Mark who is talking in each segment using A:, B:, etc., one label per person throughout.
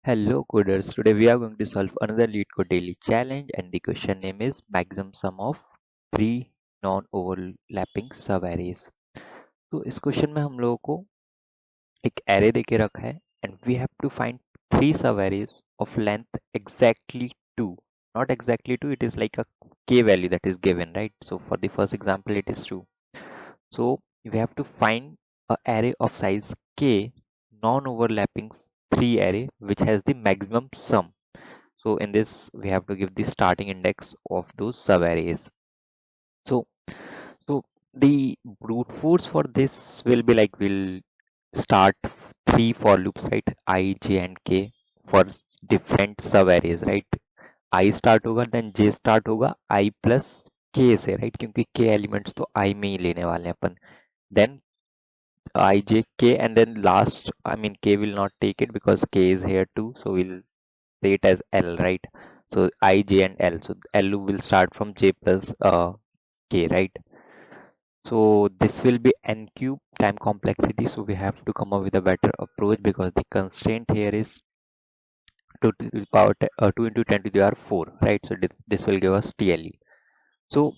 A: Hello coders, today we are going to solve another LeetCode daily challenge and the question name is maximum sum of three non-overlapping subarrays. तो इस question में हम लोगों को एक array देके रखा है and we have to find three subarrays of length exactly 2. Not exactly 2, it is like a k value that is given, right? So for the first example it is 2. So we have to find a array of size k non-overlapping three array which has the maximum sum. So in this, we have to give the starting index of those subarrays. So, so the brute force for this will be like we'll start three for loops, right? I, j, and k for different subarrays, right? I start होगा, then j start होगा I plus k से, right? क्योंकि k elements तो I में ही लेने वाले हैं अपन. Then I, j, k, and then last, I mean k will not take it because k is here too, so we'll say it as L, right? So I, J, and L. So L will start from J plus K, right? So this will be n cube time complexity. So we have to come up with a better approach because the constraint here is 2 to the power 2 into 10 to the power 4, right? So this will give us TLE. So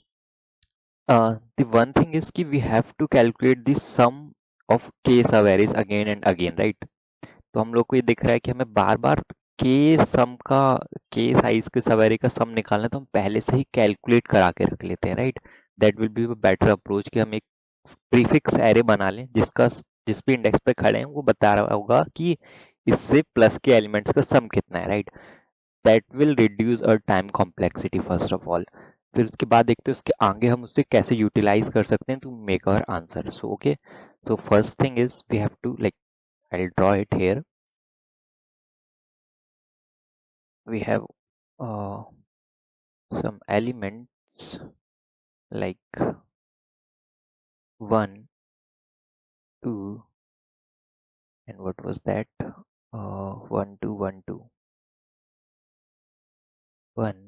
A: the one thing is कि we have to calculate the sum of K subarrays again and again, right? तो हम लोग को ये दिख रहा है कि हमें बार बार के सम का के साइज के सवेरे का सम निकालना है, तो हम पहले से ही कैलकुलेट करा के रख लेते हैं, right? That will be better approach कि हम एक प्रीफिक्स एरे बना लें जिसका जिस भी इंडेक्स पे खड़े हैं वो बता रहा होगा कि इससे प्लस के एलिमेंट्स का सम कितना है, right? That will reduce our time complexity first of all. फिर उसके बाद देखते हैं उसके आगे हम उससे कैसे यूटिलाइज कर सकते हैं to make our answer. So okay, so first thing is we have to like I draw it here. We have uh, some elements like 1, 2, and what was that? 1, 2, 1, 2, 1,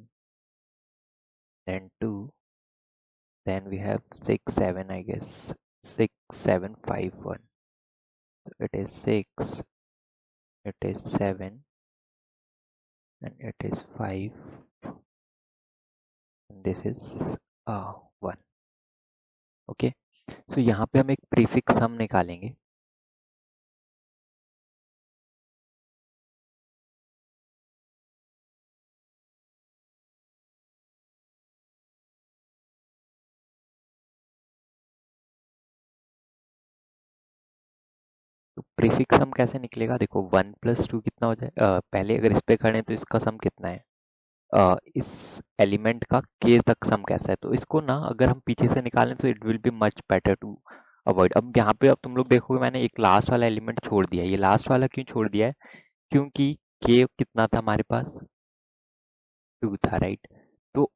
A: then 2, then we have 6, 7, I guess. 6, 7, 5, 1. So it is 6, it is 7, and it is 5, and this is 1. Okay, so यहाँ पे हम एक prefix sum निकालेंगे. तो prefix सम कैसे निकलेगा? देखो 1 plus 2 कितना हो जाए, पहले अगर इस पे खड़े हैं तो इसका सम कितना है, इस एलिमेंट का के तक सम कैसा है, तो इसको ना अगर हम पीछे से निकालें तो it will be much better to avoid. अब यहाँ पे अब तुम लोग देखोगे मैंने एक लास्ट वाला एलिमेंट छोड़ दिया है. ये लास्ट वाला क्यों छोड़ दिया है? क्योंकि के कितना था हमारे पास, 2 था, राइट? तो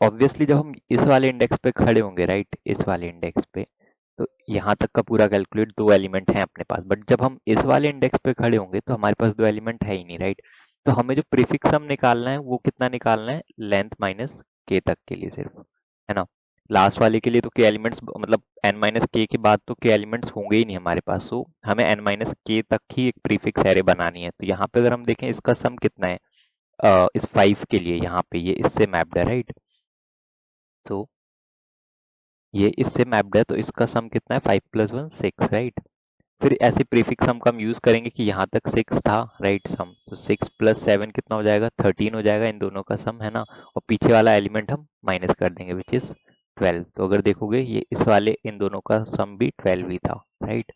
A: ऑब्वियसली जब हम इस वाले इंडेक्स पे खड़े होंगे, राइट, इस वाले इंडेक्स पे, तो यहाँ तक का पूरा कैलकुलेट दो एलिमेंट हैं अपने पास. बट जब हम इस वाले इंडेक्स पे खड़े होंगे तो हमारे पास दो एलिमेंट है ही नहीं, राइट? तो हमें जो प्रीफिक्स सम निकालना है वो कितना निकालना है, लेंथ माइनस के तक के लिए सिर्फ, है ना? लास्ट वाले के लिए तो के एलिमेंट्स मतलब एन माइनस के के बाद तो के एलिमेंट्स होंगे ही नहीं हमारे पास. सो हमें एन माइनस के तक ही एक प्रीफिक्स एरे बनानी है. तो यहाँ पे अगर हम देखें इसका सम कितना है, इस 5 के लिए यहाँ पे ये इससे मैप्ड है, राइट? सो ये इससे मैप्ड है तो इसका सम कितना है, 5 प्लस 1 6, राइट? फिर ऐसे प्रीफिक्स सम का हम यूज करेंगे कि यहाँ तक 6 था, राइट? सम तो 6 प्लस 7 कितना हो जाएगा, 13 हो जाएगा इन दोनों का सम, है ना? और पीछे वाला एलिमेंट हम माइनस कर देंगे विच इज 12. तो अगर देखोगे ये इस वाले इन दोनों का सम भी 12 ही था, राइट?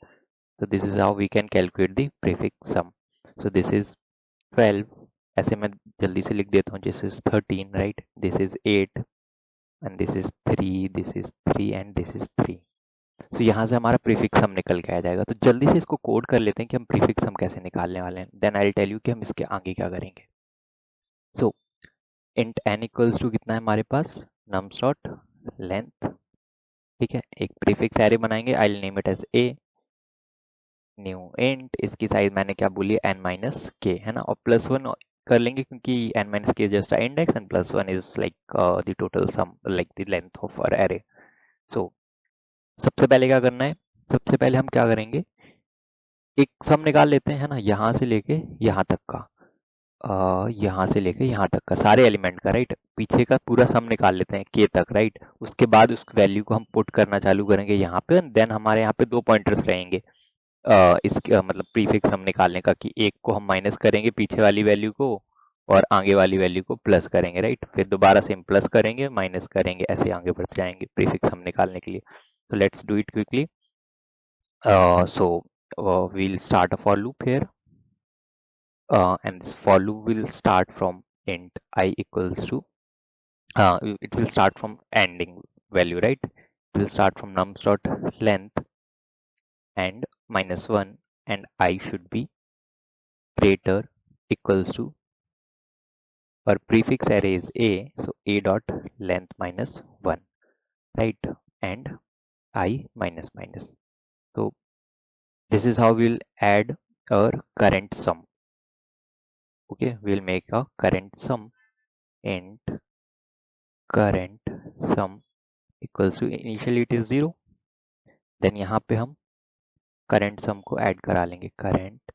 A: तो this is how we can calculate the prefix sum. So this is 12. ऐसे मैं जल्दी से लिख देता हूँ. This is 13, right? This is 8 and this is 3, this is 3 and this is 3. सो यहाँ से हमारा प्रीफिक्स सम निकल के आ जाएगा. तो जल्दी से इसको कोड कर लेते हैं कि हम प्रीफिक्स सम कैसे निकालने वाले हैं. Then I will tell you कि हम इसके आगे क्या करेंगे. So int n equals to कितना है हमारे पास, नम डॉट लेंथ. ठीक है, एक प्रीफिक्स एरे बनाएंगे. I will name it as a new int. इसकी साइज मैंने क्या बोली, n माइनस के, है ना? और प्लस 1 कर लेंगे क्योंकि n माइनस के just a index and plus 1 is like the total sum like the length of our array. So सबसे पहले क्या करना है, सबसे पहले हम क्या करेंगे, एक सम निकाल लेते हैं, है ना? यहाँ से लेके यहाँ तक का. यहाँ से लेके यहाँ तक का सारे एलिमेंट का, राइट। पीछे का पूरा सम निकाल लेते हैं के तक, राइट। उसके बाद उस वैल्यू को हम पुट करना चालू करेंगे यहाँ पे, देन हमारे यहाँ पे दो पॉइंटर्स रहेंगे इसके मतलब प्रीफिक्स हम निकालने का, कि एक को हम माइनस करेंगे पीछे वाली वैल्यू को और आगे वाली वैल्यू को प्लस करेंगे, राइट। फिर दोबारा से हम प्लस करेंगे, माइनस करेंगे, ऐसे आगे बढ़ते जाएंगे प्रीफिक्स हम निकालने के लिए। तो let's do it quickly. So we'll start a for loop here, and this for loop will start from int I equals to it will start from ending value, right. It will start from nums dot length and -1, and I should be greater equals to, our prefix array is a, so a dot length minus 1, right, and I minus minus. So this is how we'll add our current sum. Okay, we'll make a current sum, int current sum equals to, initially it is 0, then यहाँ पे हम current sum को add करा लेंगे, current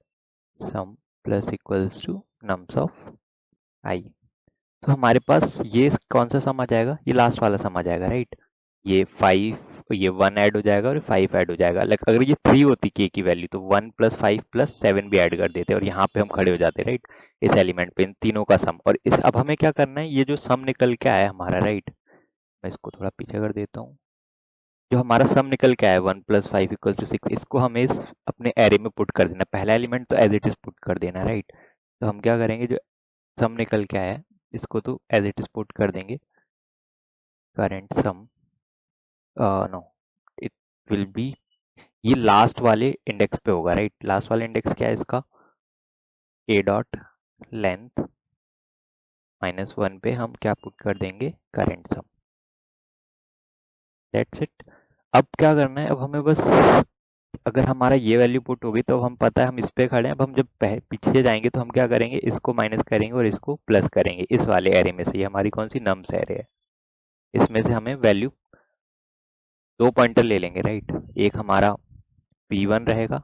A: sum plus equals to nums of I। तो हमारे पास ये कौन सा सम आ जाएगा, ये लास्ट वाला सम आ जाएगा, राइट। ये 5, ये 1 ऐड हो जाएगा और 5 ऐड हो जाएगा। लाइक अगर ये 3 होती के की वैल्यू तो 1 + 5 + 7 भी ऐड कर देते और यहाँ पे हम खड़े हो जाते, राइट, इस एलिमेंट पे, इन तीनों का सम। और इस अब हमें क्या करना है, ये जो सम निकल के आया हमारा, राइट, मैं इसको थोड़ा पीछे कर देता हूँ। जो हमारा सम निकल के आया 1 + 5 = 6, इसको हमें इस अपने एरे में पुट कर देना। पहला एलिमेंट तो एज इट इज पुट कर देना, राइट। तो हम क्या करेंगे, जो सम निकल के आया है इसको तो एज इट इज पुट कर देंगे, current sum no it will be, ये लास्ट वाले इंडेक्स पे होगा, राइट। लास्ट वाला इंडेक्स क्या है इसका, a डॉट लेंथ -1 पे हम क्या पुट कर देंगे, करेंट सम, दैट्स इट। अब क्या करना है, अब हमें बस, अगर हमारा ये वैल्यू पुट होगी तो हम पता है हम इस पे खड़े हैं। अब हम जब पीछे जाएंगे तो हम क्या करेंगे, इसको माइनस करेंगे और इसको प्लस करेंगे इस वाले एरे में से। ये हमारी कौन सी नम्स एरे है, इसमें से हमें वैल्यू दो पॉइंटर ले लेंगे, राइट। एक हमारा P1 रहेगा,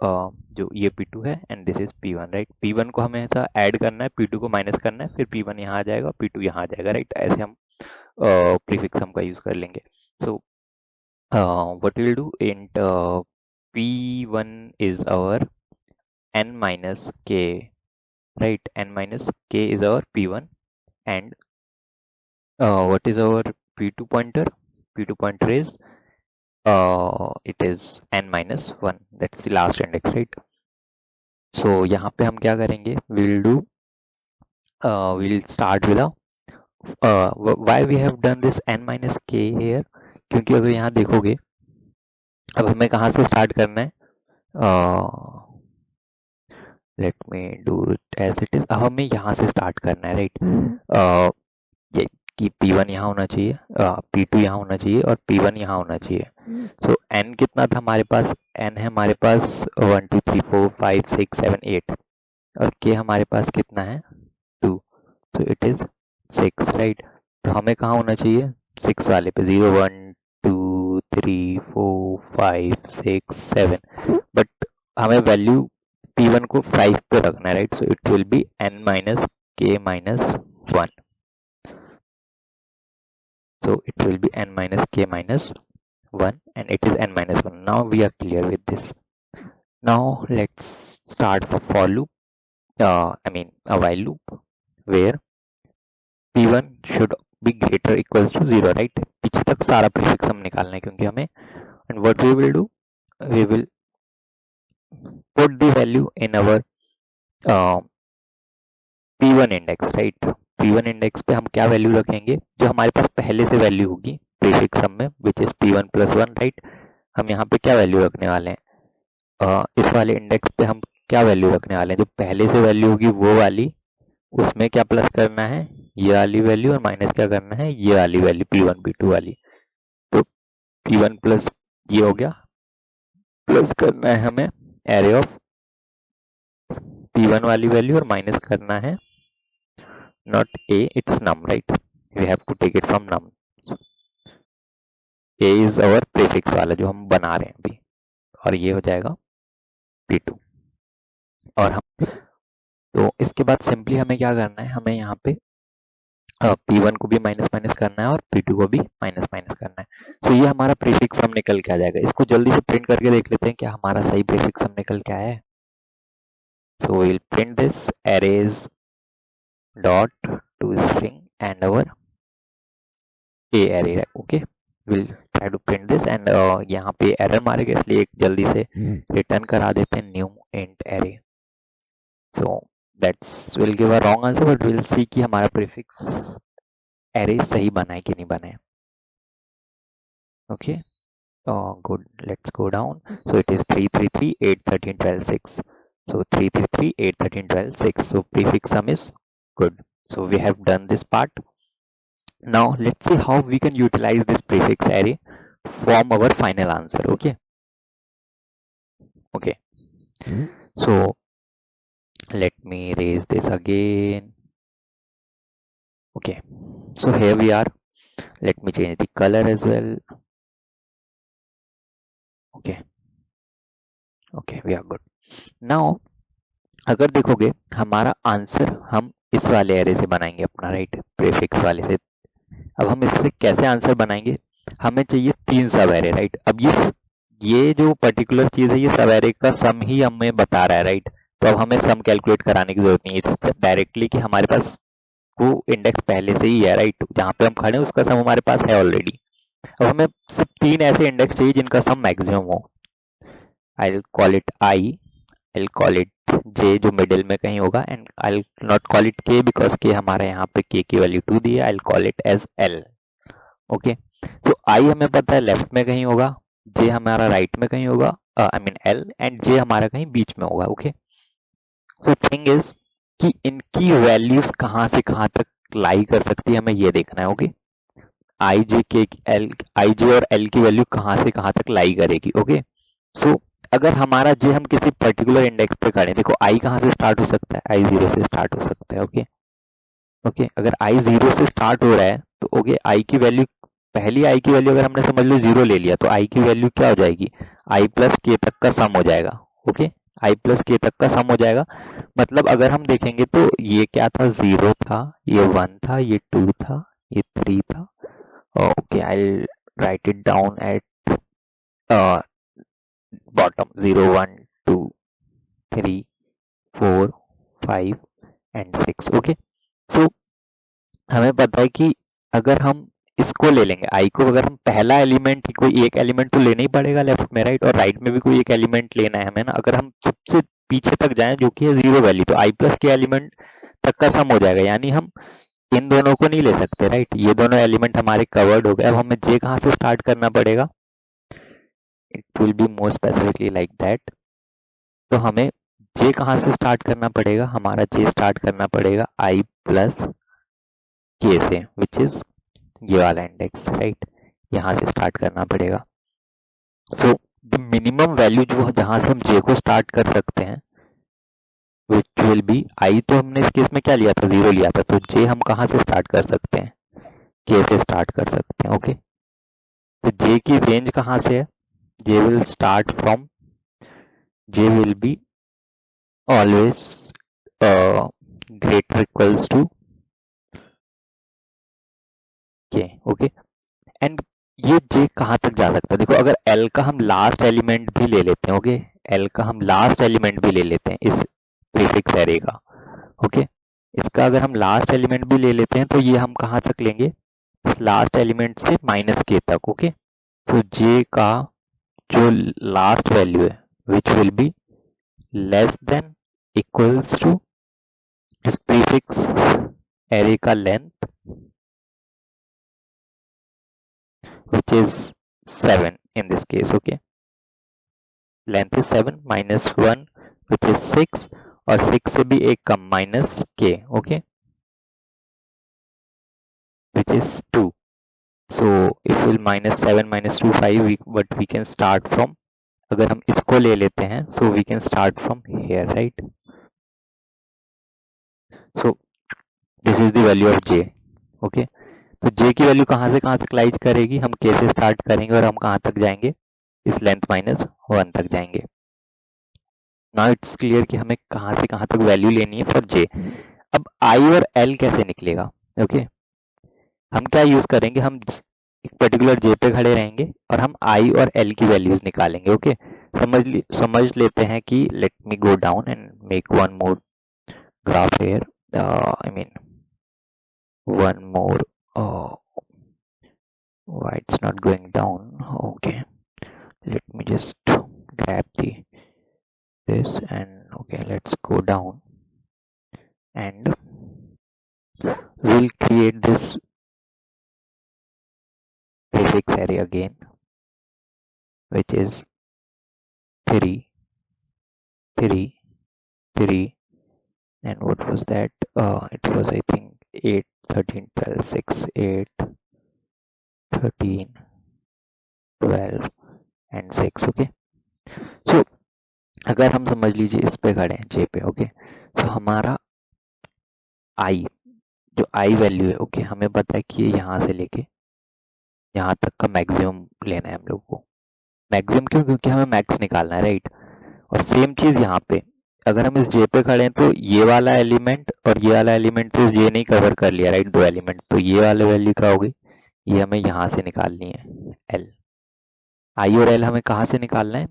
A: जो ये P2 है, and this is P1, right. P1 को हमें ऐसा ऐड करना है, P2 को माइनस करना है, फिर P1 यहाँ आ जाएगा, P2 यहाँ आ जाएगा, राइट। ऐसे हम प्रीफिक्स हम का यूज कर लेंगे। सो what we'll do, int P1 is our n minus k, right, n minus k is our P1, and what is our P2 pointer, P2 pointer is it is n minus 1, that's the last index, right. So यहाँ पे हम क्या करेंगे, we'll do we'll start with a why we have done this n minus k here, क्योंकि अगर यहाँ देखोगे अब हमें कहाँ से स्टार्ट करना है, let me do it as it is. अब हमें यहाँ से स्टार्ट करना है, राइट। ये कि P1 यहाँ होना चाहिए, P2 यहाँ होना चाहिए और P1 यहाँ होना चाहिए। सो n कितना था हमारे पास, n है हमारे पास 1 2 3 4 5 6 7 8, और k हमारे पास कितना है 2, सो इट इज 6, राइट। तो हमें कहाँ होना चाहिए, 6 वाले पे, 0 1 2 3 4 5 6 7, बट हमें वैल्यू P1 को 5 पे रखना है, right. So it will B n minus k minus 1, so it will be n minus k minus 1, and it is n minus 1. Now we are clear with this. Now let's start a for loop, I mean a while loop, where P1 should be greater equals to 0, right. पीछे तक सारा prefix हम निकालना है क्योंकि हमें, and what we will do, we will put the value in our P1 index, right. P1 index पे हम क्या वैल्यू रखेंगे, जो हमारे पास पहले से वैल्यू होगी प्रीफिक्स सम में, विच इज P1 + 1, राइट। हम यहाँ पे क्या वैल्यू रखने वाले हैं, इस वाले इंडेक्स पे हम क्या वैल्यू रखने वाले हैं, जो पहले से वैल्यू होगी वो वाली, उसमें क्या प्लस करना है, ये वाली वैल्यू, और माइनस क्या करना है, ये वाली वैल्यू P1 P2 वाली। तो P1 प्लस ये हो गया, प्लस करना है हमें एरे ऑफ P1 वाली वैल्यू और माइनस करना है not a, it's num, right, we have to take it from num. a is our prefix वाला जो हम बना रहे हैं अभी, और ये हो जाएगा P2, और हम तो इसके बाद सिंपली हमें क्या करना है, हमें यहाँ पे P1 को भी माइनस माइनस करना है और P2 को भी माइनस माइनस करना है। सो ये हमारा प्रीफिक्स सम निकल के आ जाएगा। इसको जल्दी से प्रिंट करके देख लेते हैं क्या हमारा सही प्रीफिक्स सम निकल के आया है। So will print this arrays dot to string and our a array, okay, we'll try to print this and यहाँ पे एरर मारेगा, इसलिए एक जल्दी से रिटर्न करा देते हैं new int array. So that's will give a wrong answer, but we'll see कि हमारा prefix array सही बना है कि नहीं बना है. Okay, good, let's go down. So it is 333 8 13 12 6. So 333 8 13 12 6. So prefix sum is good. So we have done this part. Now let's see how we can utilize this prefix array form our final answer. Okay, so let me erase this again. Okay, so here we are. Let me change the color as well. Okay, we are good. Now अगर देखोगे हमारा answer हम इस वाले array से बनाएंगे अपना, right, prefix वाले से. अब हम इससे कैसे आंसर बनाएंगे, हमें चाहिए 3 सब एरे, राइट. अब ये जो पर्टिकुलर चीज है ये सब एरे का सम ही हमें बता रहा है, राइट. तो अब हमें सम कैलकुलेट कराने की जरूरत नहीं है, इट्स डायरेक्टली कि हमारे पास वो इंडेक्स पहले से ही है, राइट. जहाँ पे हम खड़े हैं उसका सम हमारे पास है ऑलरेडी. अब हमें सिर्फ 3 ऐसे इंडेक्स चाहिए जिनका सम मैक्सिमम हो. I call it I, I call it J जो मिडिल में कहीं होगा, and I not call it K because K हमारे यहाँ पे के की वैल्यू 2 दी है. I call it as L. Okay, so I हमें पता है लेफ्ट में कहीं होगा, जे हमारा राइट में कहीं होगा, आई मीन एल, एंड जे हमारा कहीं बीच में होगा. ओके, सो थिंग इज कि इनकी वैल्यूज कहाँ से कहाँ तक लाई कर सकती है हमें ये देखना है. ओके, आई जे के एल, आई जे और एल की वैल्यू कहाँ से कहाँ तक लाई करेगी. ओके, सो अगर हमारा जे हम किसी पर्टिकुलर इंडेक्स पे खड़े, देखो आई कहाँ से स्टार्ट हो सकता है, आई 0 से स्टार्ट हो सकता है. ओके, अगर आई 0 से स्टार्ट हो रहा है तो ओके, आई की वैल्यू, पहली आई की वैल्यू अगर हमने समझ लो 0 ले लिया तो आई की वैल्यू क्या हो जाएगी, आई प्लस के तक का सम हो जाएगा. ओके, आई प्लस के तक का सम हो जाएगा. मतलब अगर हम देखेंगे तो ये क्या था, 0 था, ये 1 था, ये 2 था, ये 3 था. Okay, I write it down at bottom 0 1 2 3 4 5 and 6. Okay, so हमें पता है कि अगर हम इसको ले लेंगे आई को, अगर हम पहला एलिमेंट, कोई एक एलिमेंट तो लेना ही पड़ेगा लेफ्ट में, राइट, और राइट में भी कोई एक एलिमेंट लेना है हमें ना. अगर हम सबसे पीछे तक जाएं जो कि है 0 वैल्यू, तो आई प्लस के एलिमेंट तक का सम हो जाएगा. यानी हम इन दोनों को नहीं ले सकते, राइट. ये दोनों एलिमेंट हमारे कवर्ड हो गए. अब हमें जे कहाँ से स्टार्ट करना पड़ेगा, it will be more specifically like that. तो हमें जे कहाँ से स्टार्ट करना पड़ेगा, हमारा जे स्टार्ट करना पड़ेगा आई प्लस के से, विच इज ये वाला इंडेक्स, राइट. यहाँ से स्टार्ट करना पड़ेगा. सो द मिनिमम वैल्यू जो जहां से हम जे को स्टार्ट कर सकते हैं विच विल बी आई. तो हमने इस केस में क्या लिया था, 0 लिया था, तो जे हम कहाँ से स्टार्ट कर सकते हैं, के से स्टार्ट कर सकते हैं. ओके, तो जे की रेंज कहाँ से है, J will start from, J will be always greater equals to k. Okay, and ये j कहाँ तक जा सकता है, देखो अगर l का हम लास्ट एलिमेंट भी ले लेते हैं, ओके, l का हम लास्ट एलिमेंट भी ले लेते हैं इस प्रीफिक्स एरे का. ओके, इसका अगर हम लास्ट एलिमेंट भी ले लेते हैं तो ये हम कहाँ तक लेंगे, इस लास्ट एलिमेंट से माइनस k तक. ओके, सो j का जो लास्ट वैल्यू है which will be less than equals to इस प्रीफिक्स एरे का length which is 7 in this case. Okay, length is 7 minus 1 which is 6, और 6 से भी एक कम minus k. Okay, which is 2. So if we'll minus 7 minus 2 5, but we can start from, अगर हम इसको ले लेते हैं so we can start from here, right. So this is the value of j. Okay, तो j की value कहाँ से कहाँ तक लाइज करेगी, हम k से स्टार्ट करेंगे और हम कहाँ तक जाएंगे, इस लेंथ माइनस 1 तक जाएंगे. नाउ इट्स क्लियर कि हमें कहाँ से कहाँ तक वैल्यू लेनी है फॉर जे। अब आई और एल कैसे निकलेगा? ओके, हम क्या यूज करेंगे, हम एक पर्टिकुलर जे पे खड़े रहेंगे और हम आई और एल की वैल्यूज निकालेंगे। ओके, समझ लेते हैं कि let me go down and make one more graph here. I mean one more. Why it's not going down? Okay, let me just grab the this and okay, let's go down and we'll create this prefix array again, which is 3, 3, 3, and what was that? It was I think 8, 13, 12, 6, 8, 13, 12 and 6. Okay, so अगर हम समझ लीजिए इस पे खड़े हैं जे पे। Okay, तो हमारा आई, जो आई वैल्यू है, ओके, हमें पता है कि ये यहाँ से लेके यहाँ तक का मैक्सिमम लेना है हम लोग को। मैक्सिमम क्यों? क्योंकि हमें मैक्स निकालना है, राइट। और सेम चीज यहाँ पे, अगर हम इस जे पे खड़े हैं तो ये वाला एलिमेंट और ये वाला एलिमेंट तो इस जे ने कवर कर लिया, राइट, दो एलिमेंट। तो ये वाली वैल्यू क्या होगी? ये हमें यहाँ से निकालनी है, एल। आई और एल हमें कहाँ से निकालना है?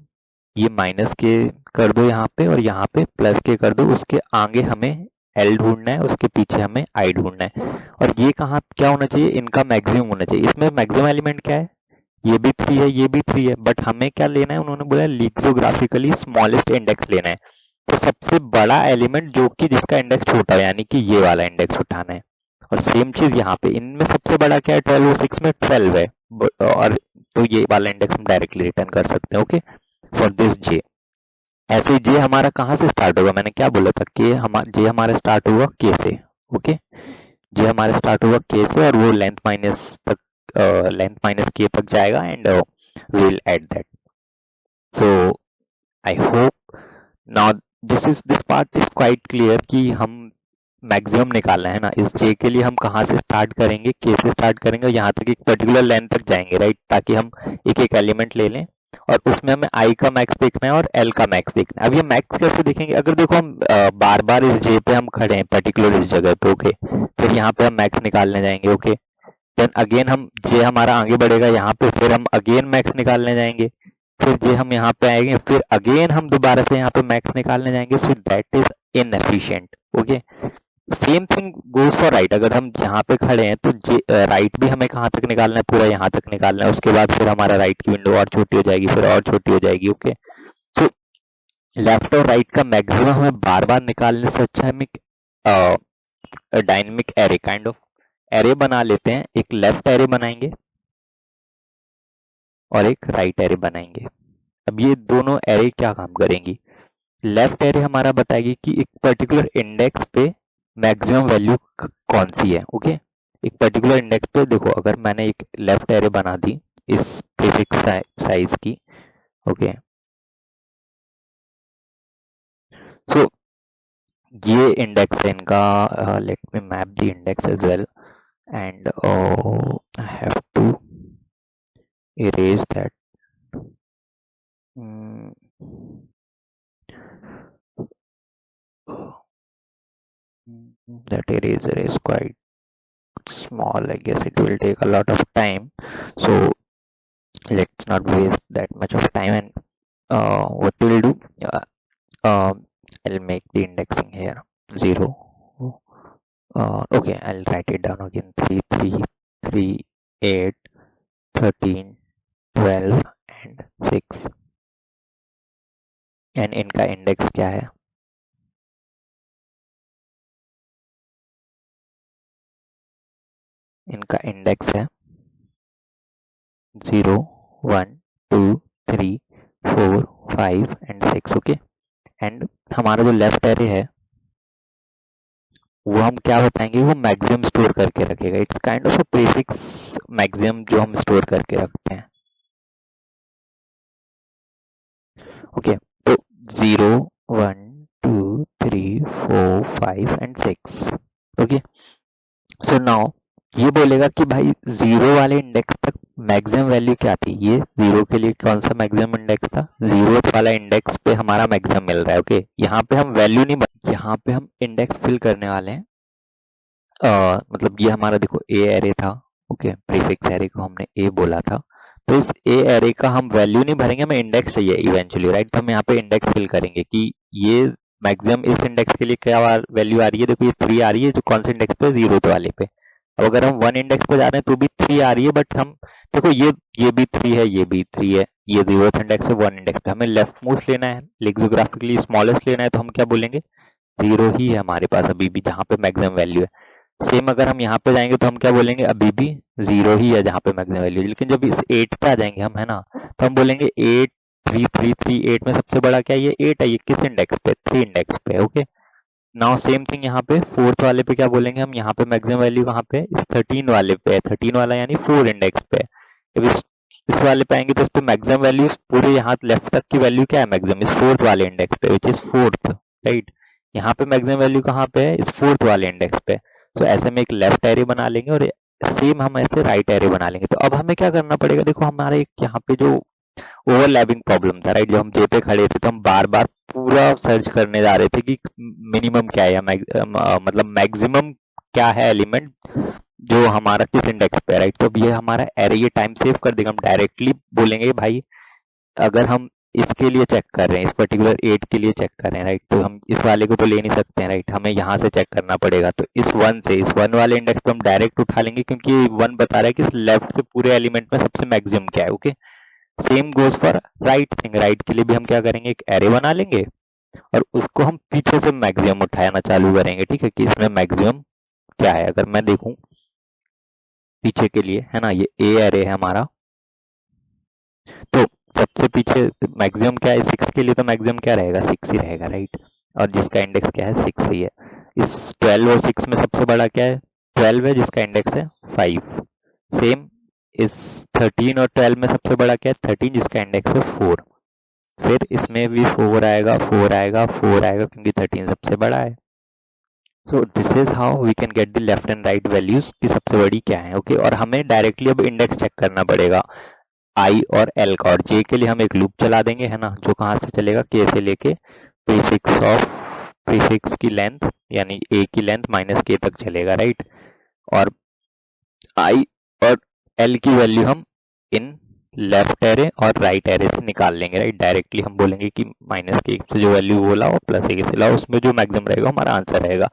A: ये माइनस के कर दो यहाँ पे और यहाँ पे प्लस के कर दो। उसके आगे हमें एल ढूंढना है, उसके पीछे हमें आई ढूंढना है। और ये कहाँ क्या होना चाहिए? इनका मैक्सिमम होना चाहिए। इसमें मैक्सिमम एलिमेंट क्या है? ये भी 3 है, ये भी 3 है, बट हमें क्या लेना है? उन्होंने बोला लिक्सोग्राफिकली स्मॉलेस्ट इंडेक्स लेना है। तो सबसे बड़ा एलिमेंट जो कि जिसका इंडेक्स छोटा है, यानी कि ये वाला इंडेक्स उठाना है। और सेम चीज यहाँ पे, इनमें सबसे बड़ा क्या है? 12 और 6 में 12 है। और तो ये वाला इंडेक्स हम डायरेक्टली रिटर्न कर सकते हैं। ओके, फॉर दिस जे। ऐसे ही जे हमारा कहाँ से स्टार्ट होगा? मैंने क्या बोला था कि जे हमारा स्टार्ट होगा के से। ओके, जे हमारा स्टार्ट होगा के से और वो लेंथ माइनस तक, लेंथ माइनस के तक जाएगा and will add that. So I hope now this part is quite clear कि हम मैक्सिमम निकालना है ना। इस जे के लिए हम कहाँ से स्टार्ट करेंगे? के से स्टार्ट करेंगे और यहाँ तक एक पर्टिकुलर लेंथ तक जाएंगे, राइट, ताकि हम एक एक एलिमेंट ले लें और उसमें हमें आई का मैक्स देखना है और एल का मैक्स देखना है। अब ये मैक्स कैसे देखेंगे? अगर देखो हम बार बार इस जे पे हम खड़े हैं, पर्टिकुलर इस जगह पे, ओके, फिर यहाँ पे हम मैक्स निकालने जाएंगे। ओके, देन अगेन हम जे हमारा आगे बढ़ेगा यहाँ पे, फिर हम अगेन मैक्स निकालने जाएंगे, फिर जे हम यहाँ पे आएंगे, फिर अगेन हम दोबारा से यहाँ पे मैक्स निकालने जाएंगे। So that is inefficient. Okay, same thing goes for right. अगर हम यहाँ पे खड़े हैं तो राइट भी हमें कहाँ तक निकालना है? पूरा यहाँ तक निकालना है। उसके बाद फिर हमारा राइट की विंडो और छोटी हो जाएगी, फिर और छोटी हो जाएगी। ओके, सो लेफ्ट और राइट का मैक्सिमम हमें बार बार निकालने से अच्छा हमें dynamic array kind of array बना लेते हैं। एक लेफ्ट एरे बनाएंगे और एक राइट एरे बनाएंगे। अब ये दोनों एरे क्या काम करेंगी? लेफ्ट एरे हमारा बताएगी कि एक पर्टिकुलर इंडेक्स पे मैक्सिमम वैल्यू कौन सी है। ओके, एक पर्टिकुलर इंडेक्स पे देखो, अगर मैंने एक लेफ्ट एरे बना दी इस प्रीफिक्स साइज की। ओके, सो ये इंडेक्स है इनका। Let me map the index as well and I have to erase that. Mm, that eraser is quite small. I guess it will take a lot of time. So let's not waste that much of time. And what we'll do, I'll make the indexing here 0. Okay, I'll write it down again. 3, 3, 3, 8, 13, 12 and 6. And इनका index क्या है? इनका index है 0, 1, 2, 3, 4, 5 and 6। Okay, and हमारा जो left array है वो हम क्या बताएंगे? वो मैक्सिमम स्टोर करके रखेगा। It's kind of a prefix maximum जो हम स्टोर करके रखते हैं। ओके, तो 0, 1, 2, 3, 4, 5 एंड 6। ओके, सो नाउ ये बोलेगा कि भाई 0 वाले इंडेक्स तक मैक्सिमम वैल्यू क्या थी? ये 0 के लिए कौन सा मैक्सिमम इंडेक्स था? 0th वाला इंडेक्स पे हमारा मैक्सिमम मिल रहा है। ओके, यहाँ पे हम वैल्यू नहीं, यहाँ पे हम इंडेक्स फिल करने वाले हैं। मतलब ये हमारा देखो ए एरे था। ओके, प्रीफिक्स एरे को हमने ए बोला था, तो इस ए एरे का हम वैल्यू नहीं भरेंगे, हमें इंडेक्स चाहिए इवेंचुअली, राइट। तो हम यहाँ पे इंडेक्स फिल करेंगे कि ये मैक्सिमम इस इंडेक्स के लिए क्या वैल्यू आ रही है। देखो ये 3 आ रही है जो कौन से इंडेक्स पे, 0th वाले पे। अब अगर हम 1 इंडेक्स पे जा रहे हैं तो भी 3 आ रही है, बट हम देखो ये भी 3 है, ये भी 3 है, ये 0th इंडेक्स है 1 इंडेक्स पे, हमें लेफ्ट मोस्ट लेना है, लेक्सियोग्राफिकली स्मॉलेस्ट लेना है, तो हम क्या बोलेंगे, 0 ही है हमारे पास अभी भी जहाँ पे मैक्सिमम वैल्यू है। सेम अगर हम यहाँ पे जाएंगे तो हम क्या बोलेंगे, अभी भी 0 ही है जहाँ पे मैक्सिमम वैल्यू है। लेकिन जब इस 8 पे आ जाएंगे हम, है ना, तो हम बोलेंगे 8 3 3 3, 8 में सबसे बड़ा क्या है, ये 8 है, ये किस इंडेक्स पे, 3 इंडेक्स पे। ओके, नाउ सेम थिंग यहाँ पे 4th वाले पे क्या बोलेंगे हम, यहाँ पे मैक्सिमम वैल्यू कहाँ पे है, इस 13 वाले पे है, 13 वाला यानी 4 इंडेक्स पे है। अब इस वाले पे आएंगे तो इस पे मैक्सिमम वैल्यू पूरे यहाँ लेफ्ट तक की वैल्यू क्या है, मैक्सिमम इस 4th वाले इंडेक्स पे, विच इज 4th, राइट। यहाँ पे मैक्सिमम वैल्यू कहाँ पे है, इस 4th वाले इंडेक्स पे। तो ऐसे में एक लेफ्ट एरे बना लेंगे और सेम हम ऐसे राइट एरे बना लेंगे। तो अब हमें क्या करना पड़ेगा, देखो हमारे एक यहाँ पे जो ओवरलैपिंग प्रॉब्लम था, राइट, जब हम जे पे खड़े थे तो हम बार बार पूरा सर्च करने जा रहे थे कि मिनिमम क्या है या मतलब मैक्सिमम क्या है एलिमेंट जो हमारा किस इंडेक्स पे है, राइट। तो अब ये हमारा एरे ये टाइम सेव कर देगा, हम डायरेक्टली बोलेंगे भाई अगर हम इसके लिए चेक कर रहे हैं, इस पर्टिकुलर 8 के लिए चेक कर रहे हैं, राइट, तो हम इस वाले को तो ले नहीं सकते हैं, राइट, हमें यहाँ से चेक करना पड़ेगा। तो इस 1 से, इस 1 वाले इंडेक्स पे हम डायरेक्ट उठा लेंगे क्योंकि 1 बता रहा है कि इस लेफ्ट से पूरे एलिमेंट में सबसे मैक्सिमम क्या है। Okay, same goes for right thing, right के लिए भी हम क्या करेंगे, एक एरे बना लेंगे और उसको हम पीछे से मैक्सिमम उठाना चालू करेंगे, ठीक है, कि इसमें मैक्सिमम क्या है। अगर मैं देखूं पीछे के लिए, है ना, ये ए एरे है हमारा, तो सबसे पीछे मैक्सिमम क्या है 6 के लिए, तो मैक्सिमम क्या रहेगा, 6 ही रहेगा, राइट। और जिसका इंडेक्स क्या है, 6 ही है। इस 12 और 6 में सबसे बड़ा क्या है, 12 है जिसका इंडेक्स है 5। सेम इस 13 और 12 में सबसे बड़ा क्या है, 13 जिसका इंडेक्स है 4। फिर इसमें भी 4 आएगा, 4 आएगा, 4 आएगा, क्योंकि 13 सबसे बड़ा है। So this is how we can get the left and right values की सबसे बड़ी क्या है। ओके, और हमें डायरेक्टली अब इंडेक्स चेक करना पड़ेगा आई और एल का, और जे के लिए हम एक लूप चला देंगे, है ना, जो कहाँ से चलेगा, के से लेके प्रीफिक्स की लेंथ यानी ए की लेंथ माइनस के तक चलेगा, राइट। और आई और एल की वैल्यू हम इन लेफ्ट एरे और राइट एरे से निकाल लेंगे, राइट। डायरेक्टली हम बोलेंगे कि माइनस के से जो वैल्यू बोला और प्लस ए से लाओ, उसमें जो मैक्सिमम रहेगा हमारा आंसर रहेगा।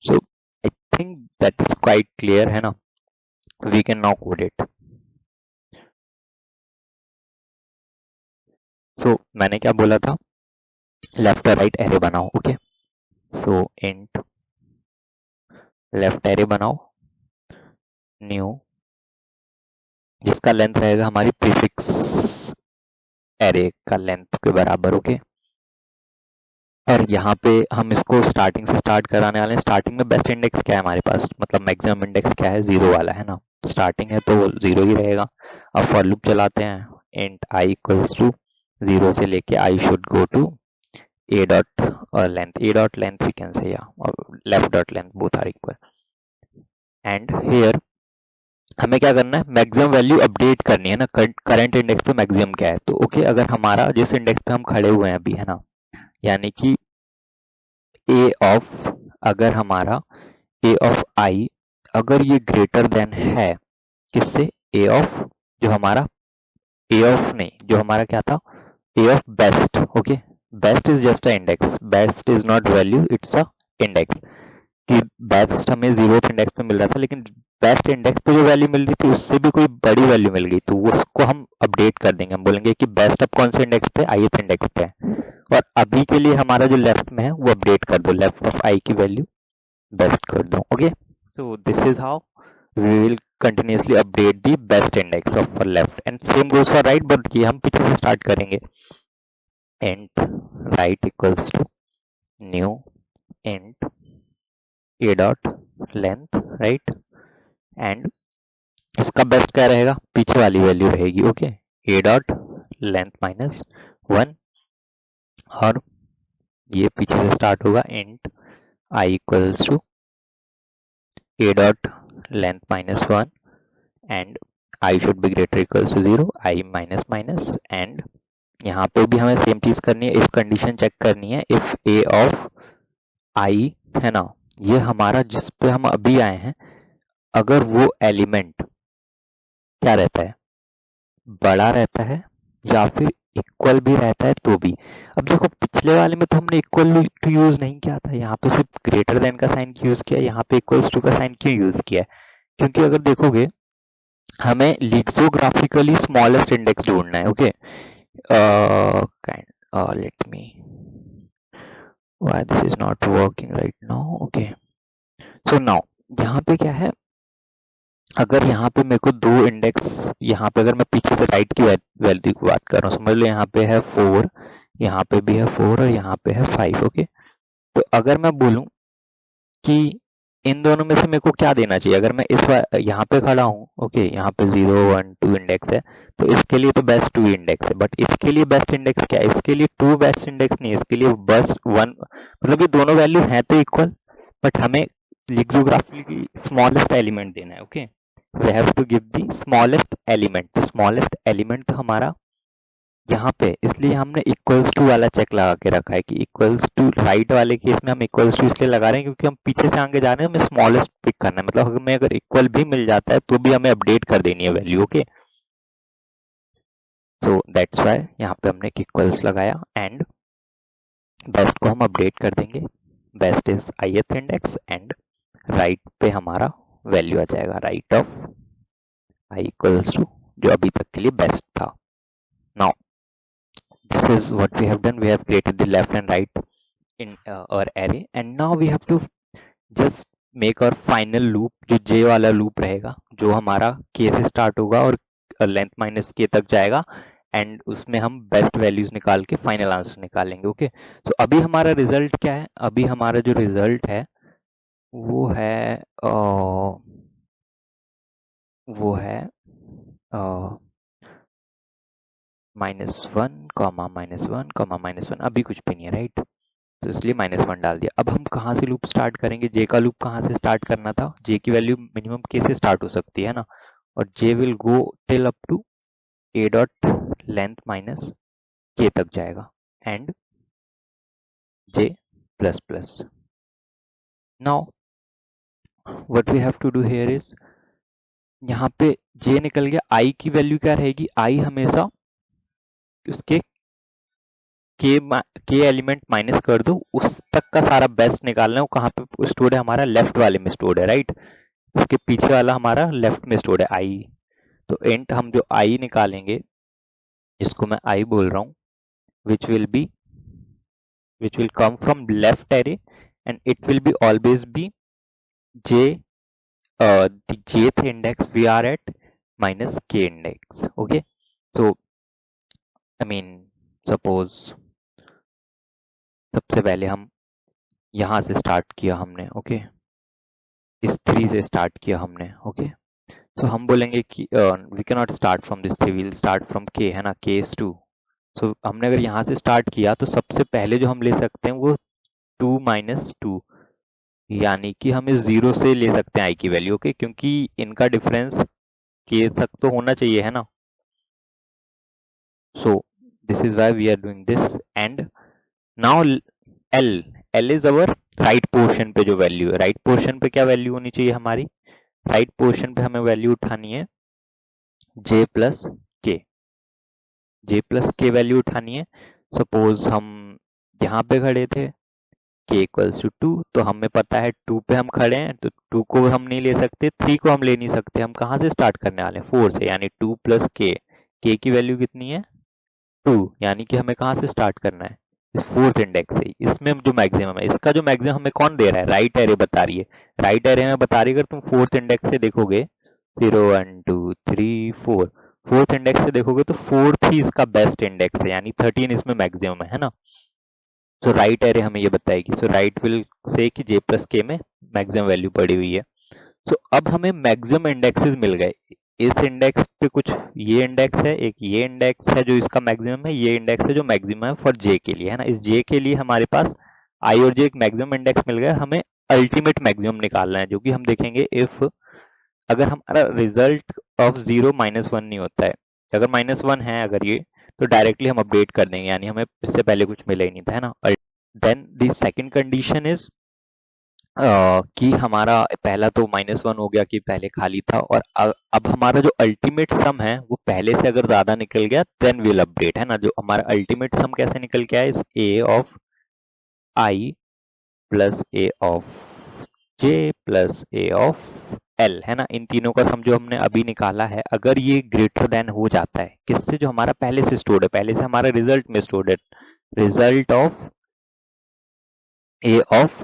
A: So I think that is quite clear, है ना। We can now code it. So मैंने क्या बोला था, लेफ्ट और राइट एरे बनाओ। Okay, so int left array बनाओ, न्यू, जिसका लेंथ रहेगा हमारी प्रीफिक्स एरे का लेंथ के बराबर। ओके, और यहाँ पे हम इसको स्टार्टिंग से स्टार्ट कराने वाले हैं। स्टार्टिंग में बेस्ट इंडेक्स क्या है हमारे पास, मतलब मैक्सिमम इंडेक्स क्या है, 0 वाला, है ना। स्टार्टिंग है तो वो 0 ही रहेगा। अब फॉर लूप चलाते हैं, इंट आई इक्वल्स टू 0 से लेके I should go to a dot or length, a dot length we can say, yeah, or left dot length, both are equal. And here हमें क्या करना है, मैक्सिमम वैल्यू अपडेट करनी है ना, current index पे मैक्सिमम क्या है। तो ओके, अगर हमारा जिस इंडेक्स पे हम खड़े हुए हैं अभी, है ना, यानी कि a ऑफ, अगर हमारा a ऑफ i अगर ये ग्रेटर देन है किससे, a ऑफ, जो हमारा a ऑफ नहीं, जो हमारा क्या था, a of best. Okay, best is just a index, best is not value, it's a index. कि बेस्ट हमें 0th इंडेक्स पे मिल रहा था, लेकिन बेस्ट इंडेक्स पे जो वैल्यू मिल रही थी उससे भी कोई बड़ी वैल्यू मिल गई, तो उसको हम अपडेट कर देंगे। हम बोलेंगे कि बेस्ट अब कौन से इंडेक्स पे, ith इंडेक्स पे है, और अभी के लिए हमारा जो लेफ्ट में है वो अपडेट कर दो, लेफ्ट ऑफ आई की वैल्यू बेस्ट कर दो। Okay, so this is how we will continuously update the best index of for left, and same goes for right, but ये हम पीछे से स्टार्ट करेंगे। int right equals to new int a dot length, right, and इसका best क्या रहेगा, पीछे वाली वैल्यू रहेगी। Okay, a dot length minus 1, और ये पीछे से स्टार्ट होगा, int I equals to a dot length minus 1 and I should be greater equals to 0, I minus minus, and यहाँ पे भी हमें सेम चीज करनी है, इफ कंडीशन चेक करनी है, इफ ए ऑफ आई है ना, ये हमारा जिस पे हम अभी आए हैं, अगर वो एलिमेंट क्या रहता है, बड़ा रहता है या फिर इक्वल भी रहता है तो भी। अब देखो पिछले वाले में तो हमने इक्वल टू यूज नहीं किया था, यहाँ पे सिर्फ ग्रेटर देन का साइन यूज किया, यहाँ पे इक्वल्स टू का साइन क्यों यूज किया है? क्योंकि अगर देखोगे हमें लिक्सोग्राफिकली स्मॉलेस्ट इंडेक्स ढूंढना है। Okay, let me, why this is not working right now. Okay, so now यहाँ पे क्या है, अगर यहाँ पे मेरे को दो इंडेक्स, यहाँ पे अगर मैं पीछे से राइट की वैल्यू की बात कर रहा हूँ, समझ लो यहाँ पे है 4, यहाँ पे भी है 4 और यहाँ पे है 5। ओके, तो अगर मैं बोलूँ कि इन दोनों में से मेरे को क्या देना चाहिए, अगर मैं यहाँ पे खड़ा हूँ, ओके, यहाँ पे 0 1 2 इंडेक्स है, तो इसके लिए तो बेस्ट 2 इंडेक्स है, बट इसके लिए बेस्ट इंडेक्स क्या है, इसके लिए 2 बेस्ट इंडेक्स नहीं है, इसके लिए बस 1, मतलब ये दोनों वैल्यू हैं तो इक्वल, बट हमें लिक्सोग्राफिकली स्मॉलेस्ट एलिमेंट देना है। Okay, we have to give the smallest element, तो स्मॉलेस्ट एलिमेंट हमारा यहाँ पे, इसलिए हमने इक्वल्स टू वाला चेक लगा के रखा है कि इक्वल्स टू, राइट वाले केस में हम इक्वल्स टू इसलिए लगा रहे हैं क्योंकि हम पीछे से आगे जा रहे हैं, हमें स्मॉलेस्ट पिक करना है, मतलब हमें अगर इक्वल भी मिल जाता है तो भी हमें अपडेट कर देनी है value. Okay, so that's why यहाँ पे हमने इक्वल्स लगाया, एंड बेस्ट को हम अपडेट कर देंगे, best is ith index, and right पे हमारा वैल्यू आ जाएगा right of I equals to, जो अभी तक के लिए बेस्ट था। Now this is what we have done, we have created the left and right in our array, and now we have to just make our final loop, जो j वाला loop रहेगा, जो हमारा k से start होगा और length minus k तक जाएगा, एंड उसमें हम बेस्ट वैल्यूज निकाल के फाइनल आंसर निकालेंगे। ओके, तो अभी हमारा रिजल्ट क्या है, अभी हमारा जो रिजल्ट है वो है -1, अभी कुछ भी नहीं है, राइट, तो इसलिए -1 डाल दिया। अब हम कहाँ से लूप स्टार्ट करेंगे, जे का लूप कहाँ से स्टार्ट करना था, जे की वैल्यू मिनिमम के से स्टार्ट हो सकती है ना, और J will go till up to A dot length minus के तक जाएगा, and J plus plus. Now what we have to do here is, यहाँ पे जे निकल गया, आई की वैल्यू क्या रहेगी, आई हमेशा उसके के एलिमेंट माइनस कर दो, उस तक का सारा बेस्ट निकालना है, वो कहाँ पे स्टोर्ड है, हमारा लेफ्ट वाले में स्टोर्ड है, राइट, उसके पीछे वाला हमारा लेफ्ट में स्टोर्ड है आई, तो एंड हम जो आई निकालेंगे, इसको मैं आई बोल रहा हूँ, which will come from left array, and it will be always be j, the jth index we are at minus k index. Okay, so I mean suppose सबसे पहले हम यहाँ से स्टार्ट किया हमने, ओके, इस 3 से स्टार्ट किया हमने। ओके, सो हम बोलेंगे कि we can not start from this 3, we'll start from k, है ना, k is 2। सो हमने अगर यहाँ से स्टार्ट किया तो सबसे पहले जो हम ले सकते हैं वो 2 - 2, यानी कि हम इस 0 से ले सकते हैं आई की वैल्यू। ओके, क्योंकि इनका डिफरेंस k तक तो होना चाहिए, है ना, so this is why we are doing this, and now L is our right portion पे जो वैल्यू है, राइट पोर्शन पे क्या वैल्यू होनी चाहिए हमारी, राइट पोर्शन पे हमें वैल्यू उठानी है j प्लस के वैल्यू उठानी है। सपोज हम यहाँ पे खड़े थे, k इक्वल्स टू 2, तो हमें पता है 2 पे हम खड़े हैं, तो 2 को हम नहीं ले सकते, 3 को हम ले नहीं सकते, हम कहाँ से स्टार्ट करने वाले हैं, 4 से, यानी 2 प्लस के की वैल्यू कितनी है 2, यानी कि हमें कहाँ से स्टार्ट करना है, इस फोर्थ इंडेक्स से, इसमें जो मैक्सिमम है, इसका जो मैक्सिमम हमें कौन दे रहा है, राइट एरे बता रही है, राइट एरे में बता रही है, अगर तुम फोर्थ इंडेक्स से देखोगे 0 1 2 3 4, फोर्थ इंडेक्स से देखोगे तो फोर्थ ही इसका बेस्ट इंडेक्स है, यानी 13 इसमें मैक्सिमम है ना, सो राइट एरे हमें ये बताएगी, सो राइट विल से कि j प्लस के में मैक्सिमम वैल्यू पड़ी हुई है। सो अब हमें मैक्सिमम इंडेक्सेस मिल गए, इस इंडेक्स पे कुछ ये इंडेक्स है, एक ये इंडेक्स है जो इसका मैक्सिमम है, ये इंडेक्स है जो मैक्सिमम है फॉर जे के लिए, है ना, इस जे के लिए हमारे पास आई और जे एक मैक्सिमम इंडेक्स मिल गया, हमें अल्टीमेट मैक्सिमम निकालना है, जो कि हम देखेंगे इफ अगर हमारा रिजल्ट ऑफ 0 -1 नहीं होता है, अगर -1 है अगर ये, तो डायरेक्टली हम अपडेट कर देंगे, यानी हमें इससे पहले कुछ मिला ही नहीं था, है ना। Then the second condition is कि हमारा पहला तो -1 हो गया कि पहले खाली था, और अब हमारा जो अल्टीमेट सम है वो पहले से अगर ज्यादा निकल गया देन विल अपडेट, है ना। जो हमारा अल्टीमेट सम कैसे निकल के आया, इस A of I plus A of J plus A of L, है ना। इन तीनों का सम जो हमने अभी निकाला है, अगर ये ग्रेटर देन हो जाता है किससे, जो हमारा पहले से स्टोर्ड है, पहले से हमारा रिजल्ट में स्टोर्ड है, result of A of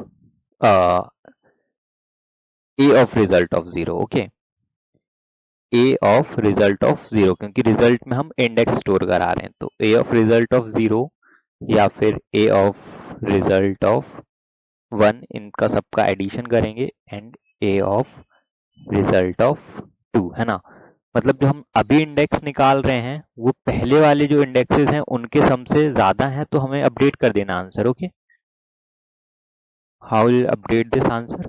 A: A of result of zero, okay, A of result of zero, क्योंकि रिजल्ट में हम इंडेक्स स्टोर करा रहे हैं, तो ए ऑफ रिजल्ट ऑफ जीरो या फिर ए ऑफ रिजल्ट ऑफ 1, इनका सबका एडिशन करेंगे, and A of result of 2, है ना। मतलब जो हम अभी इंडेक्स निकाल रहे हैं वो पहले वाले जो इंडेक्सेस हैं उनके सम से ज्यादा है, तो हमें अपडेट कर देना answer, okay. How will update this answer,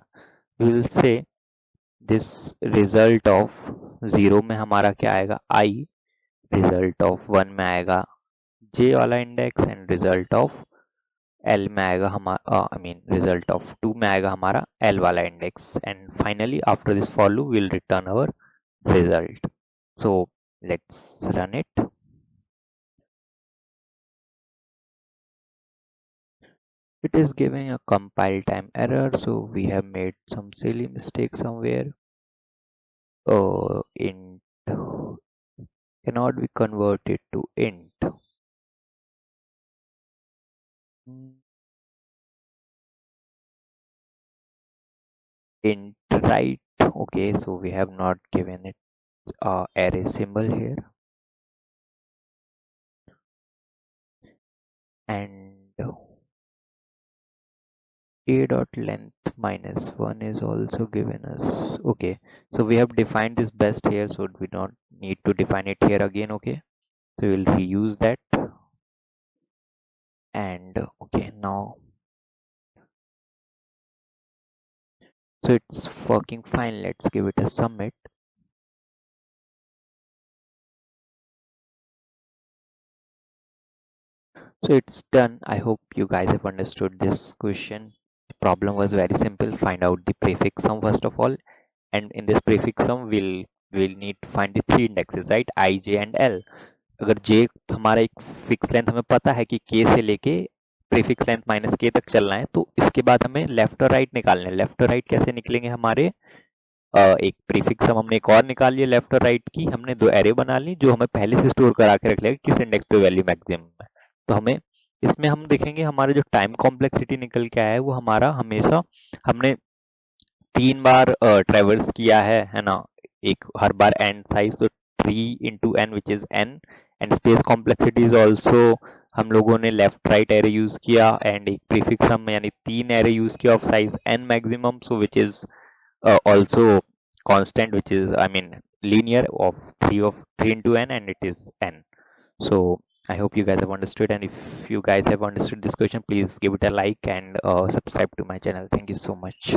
A: will say this result of 0 में हमारा क्या आएगा, आई, रिजल्ट ऑफ 1 में आएगा जे वाला index, and result of L में आएगा हमारा, आई मीन रिजल्ट ऑफ 2 में आएगा हमारा एल वाला index, and finally after this for loop will return our result. So let's run it. It is giving a compile time error, so we have made some silly mistake somewhere. Int cannot be converted to int. Int right. Okay, so we have not given it a array symbol here, and a dot length -1 is also given us. Okay, so we have defined this best here, so we don't need to define it here again. Okay, so we'll reuse that, and okay, now so it's working fine. Let's give it a submit. So it's done. I hope you guys have understood this question. The problem was very simple. Find out the prefix sum first of all, and in this prefix sum we'll need to find the three indexes, right? I, J and L. अगर J हमारा एक fix length हमें पता है कि K से लेके prefix length -K तक चलना है, तो इसके बाद हमें लेफ्ट और राइट निकालना है। लेफ्ट और राइट कैसे निकलेंगे हमारे, एक प्रीफिक्स हम हमने एक और निकाल लिया लेफ्ट और राइट की, हमने दो एरे बना ली जो हमें पहले से स्टोर करा के रख लेगा किस इंडेक्स पे वैल्यू मैक्सिमम है। तो हमें इसमें हम देखेंगे हमारे जो टाइम कॉम्प्लेक्सिटी निकल के आया है वो हमारा हमेशा हमने 3 बार ट्रेवर्स किया है ना। एक हर बार एन साइज, तो 3 into n which is n, and space complexity is also हम लोगों ने लेफ्ट राइट एरे यूज किया, एंड एक प्रीफिक्स हम यानी 3 एरे यूज किया of size n maximum, so which is also constant, which is I mean linear of 3 into n, and it is n. So I hope you guys have understood, and if you guys have understood this question, please give it a like and subscribe to my channel. Thank you so much.